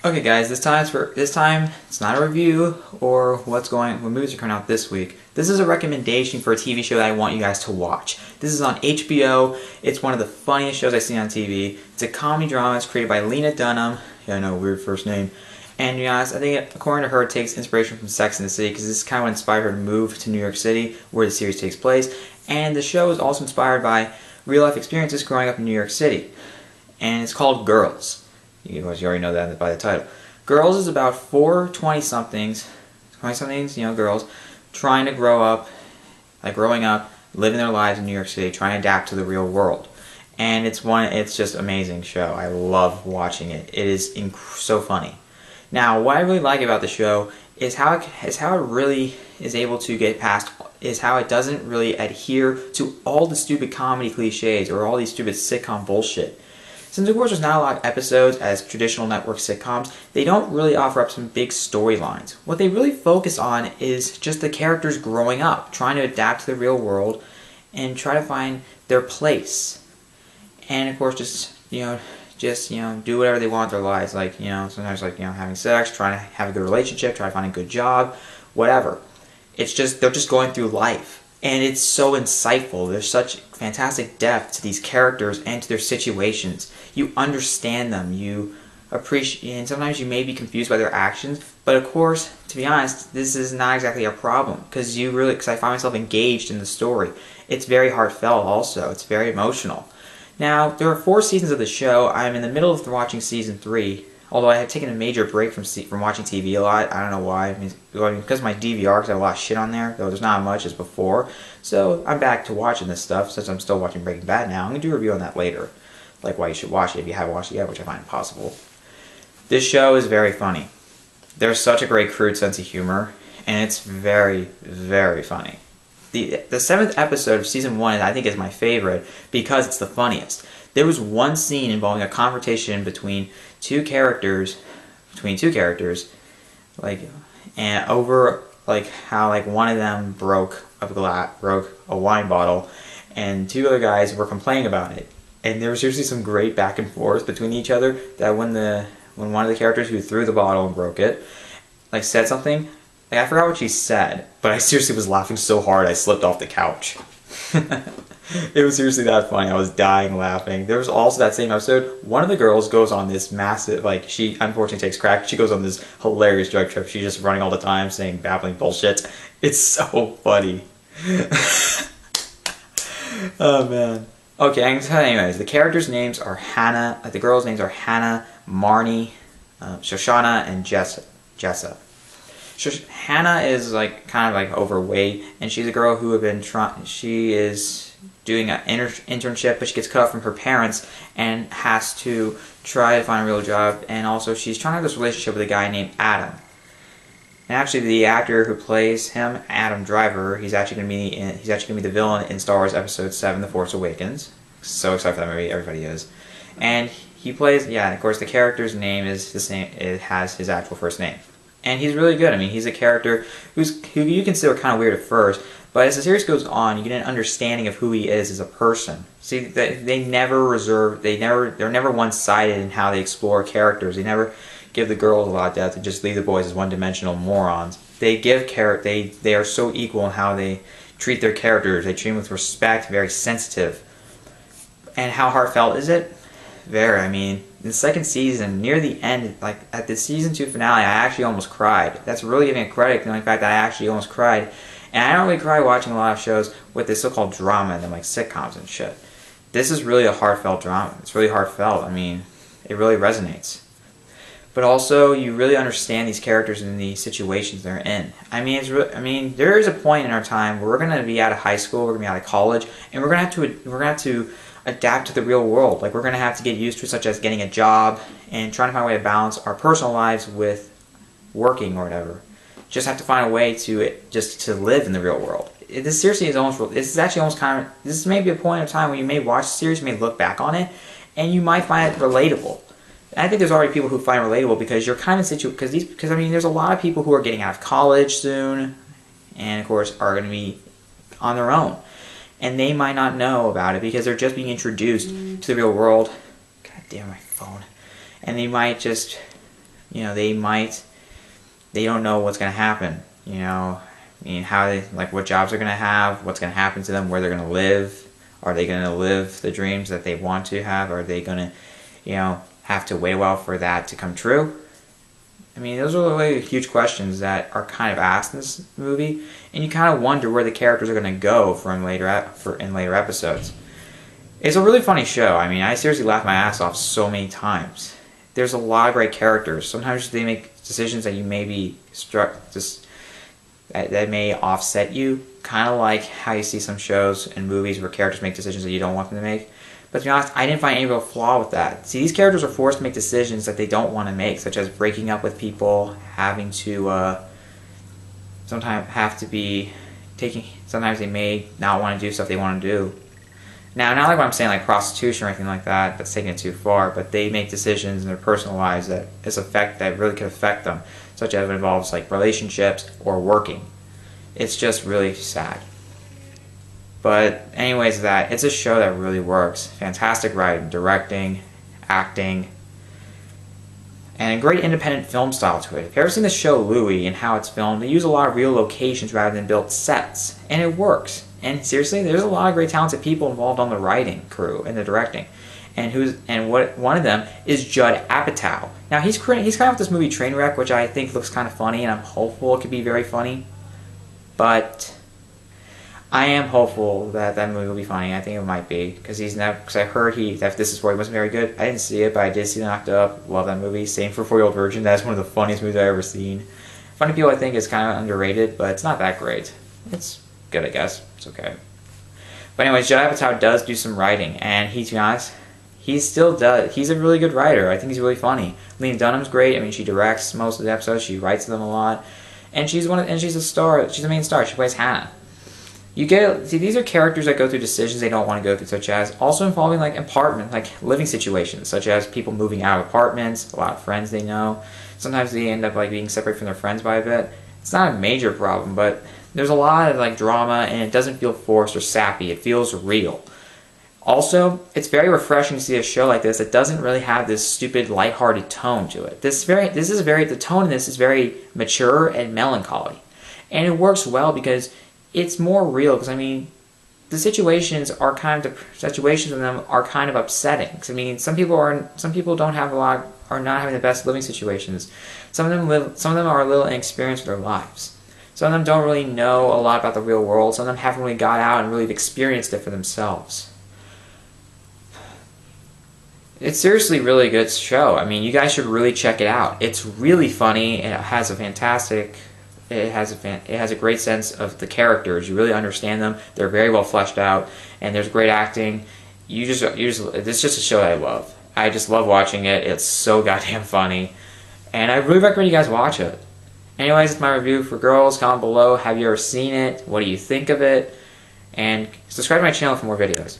Okay guys, this time it's not a review or what movies are coming out this week. This is a recommendation for a TV show that I want you guys to watch. This is on HBO. It's one of the funniest shows I've seen on TV. It's a comedy drama. It's created by Lena Dunham. Yeah, I know, weird first name. And you guys, I think according to her, it takes inspiration from Sex and the City because this is kind of what inspired her to move to New York City, where the series takes place. And the show is also inspired by real life experiences growing up in New York City. And it's called Girls. You already know that by the title. Girls is about four 20-somethings, girls, trying to grow up, growing up, living their lives in New York City, trying to adapt to the real world. And it's just an amazing show. I love watching it. It is so funny. Now, what I really like about the show is how it really is able to get past, is how it doesn't really adhere to all the stupid comedy cliches or all these stupid sitcom bullshit. Since of course there's not a lot of episodes as traditional network sitcoms, they don't really offer up some big storylines. What they really focus on is just the characters growing up, trying to adapt to the real world and try to find their place. And of course just do whatever they want in their lives, sometimes having sex, trying to have a good relationship, trying to find a good job, whatever. It's just they're just going through life. And it's so insightful. There's such fantastic depth to these characters and to their situations. You understand them, you appreciate, and sometimes you may be confused by their actions, but of course, to be honest, this is not exactly a problem, because I find myself engaged in the story. It's very heartfelt also, it's very emotional. Now, there are 4 seasons of the show. I'm in the middle of watching season 3, although I have taken a major break from watching TV a lot. I don't know why. Because of my DVR, because I have a lot of shit on there, though there's not as much as before. So I'm back to watching this stuff, since I'm still watching Breaking Bad now. I'm going to do a review on that later. Like why you should watch it if you haven't watched it yet, which I find impossible. This show is very funny. There's such a great crude sense of humor, and it's very, very funny. The 7th episode of season 1, I think, is my favorite because it's the funniest. There was one scene involving a confrontation between two characters, and over how one of them broke a wine bottle, and 2 other guys were complaining about it. And there was seriously some great back and forth between each other. That when one of the characters who threw the bottle and broke it, said something, I forgot what she said, but I seriously was laughing so hard I slipped off the couch. It was seriously that funny. I was dying laughing. There was also that same episode, one of the girls goes on this massive, she unfortunately takes crack. She goes on this hilarious drug trip. She's just running all the time, saying babbling bullshit. It's so funny. Oh man. Okay, I can tell you anyways. The characters' names are Hannah. The girls' names are Hannah, Marnie, Shoshana, and Jessa. Hannah is kind of overweight, and she's a girl who she is doing an internship, but she gets cut off from her parents and has to try to find a real job. And also, she's trying to have this relationship with a guy named Adam. And actually, the actor who plays him, Adam Driver, he's actually going to be the villain in Star Wars Episode 7: The Force Awakens. So excited for that movie, everybody is. And he plays, of course, the character's name is the same. It has his actual first name. And he's really good. I mean, he's a character who you consider kind of weird at first, but as the series goes on, you get an understanding of who he is as a person. See, they're never one-sided in how they explore characters. They never give the girls a lot of depth and just leave the boys as one-dimensional morons. They are so equal in how they treat their characters. They treat them with respect, very sensitive. And how heartfelt is it? Very. I mean, in the 2nd season, near the end, at the season 2 finale, I actually almost cried. That's really giving a credit to the fact that I actually almost cried. And I don't really cry watching a lot of shows with this so-called drama and sitcoms and shit. This is really a heartfelt drama. It's really heartfelt. I mean, it really resonates. But also, you really understand these characters and the situations they're in. I mean, there is a point in our time where we're going to be out of high school, we're going to be out of college, and we're going to have to adapt to the real world. We're going to have to get used to, such as getting a job and trying to find a way to balance our personal lives with working or whatever. Just have to find a way to live in the real world. This seriously this may be a point of time where you may watch the series, you may look back on it, and you might find it relatable. And I think there's already people who find it relatable because you're kind of because there's a lot of people who are getting out of college soon, and of course are going to be on their own. And they might not know about it because they're just being introduced to the real world. God damn my phone. And they might just You know, they don't know what's going to happen. You know, I mean, how they, like, what jobs they're going to have, what's going to happen to them, where they're going to live. Are they going to live the dreams that they want to have? Are they going to, you know, have to wait a while for that to come true? I mean, those are really huge questions that are kind of asked in this movie, and you kind of wonder where the characters are going to go in later episodes. It's a really funny show. I mean, I seriously laughed my ass off so many times. There's a lot of great characters. Sometimes they make decisions that you may be struck just that may offset you, kind of like how you see some shows and movies where characters make decisions that you don't want them to make. But to be honest, I didn't find any real flaw with that. See, these characters are forced to make decisions that they don't want to make, such as breaking up with people, having to sometimes have to be sometimes they may not want to do stuff they want to do. Now, not like what I'm saying, like prostitution or anything like that, that's taking it too far, but they make decisions in their personal lives that really could affect them, such as it involves like relationships or working. It's just really sad. But anyways, it's a show that really works. Fantastic writing, directing, acting, and a great independent film style to it. If you've ever seen the show Louie and how it's filmed, they use a lot of real locations rather than built sets, and it works. And seriously, there's a lot of great talented people involved on the writing crew and the directing. One of them is Judd Apatow. Now he's kind of with this movie Trainwreck, which I think looks kind of funny, and I'm hopeful it could be very funny. But I am hopeful that movie will be funny. I think it might be because I heard that This Is 4 wasn't very good. I didn't see it, but I did see Knocked Up. Love that movie. Same for 4-Year-Old Virgin. That's one of the funniest movies I've ever seen. Funny People, I think, is kind of underrated, but it's not that great. It's good, I guess. It's okay. But anyways, Judd Apatow does do some writing, and to be honest, he still does. He's a really good writer. I think he's really funny. Lena Dunham's great. I mean, she directs most of the episodes. She writes them a lot, and she's a star. She's the main star. She plays Hannah. These are characters that go through decisions they don't want to go through, such as also involving like living situations, such as people moving out of apartments, a lot of friends they know. Sometimes they end up like being separated from their friends by a bit. It's not a major problem, but there's a lot of like drama, and it doesn't feel forced or sappy. It feels real. Also, it's very refreshing to see a show like this that doesn't really have this stupid, lighthearted tone to it. The tone in this is very mature and melancholy, and it works well because it's more real. Because I mean, the situations in them are kind of upsetting. Because I mean, some people are not having the best living situations. Some of them are a little inexperienced with their lives. Some of them don't really know a lot about the real world. Some of them haven't really got out and really experienced it for themselves. It's seriously a really good show. I mean, you guys should really check it out. It's really funny, and it has a great sense of the characters. You really understand them. They're very well fleshed out, and there's great acting. It's just a show that I love. I just love watching it. It's so goddamn funny, and I really recommend you guys watch it. Anyways, it's my review for Girls. Comment below. Have you ever seen it? What do you think of it? And subscribe to my channel for more videos.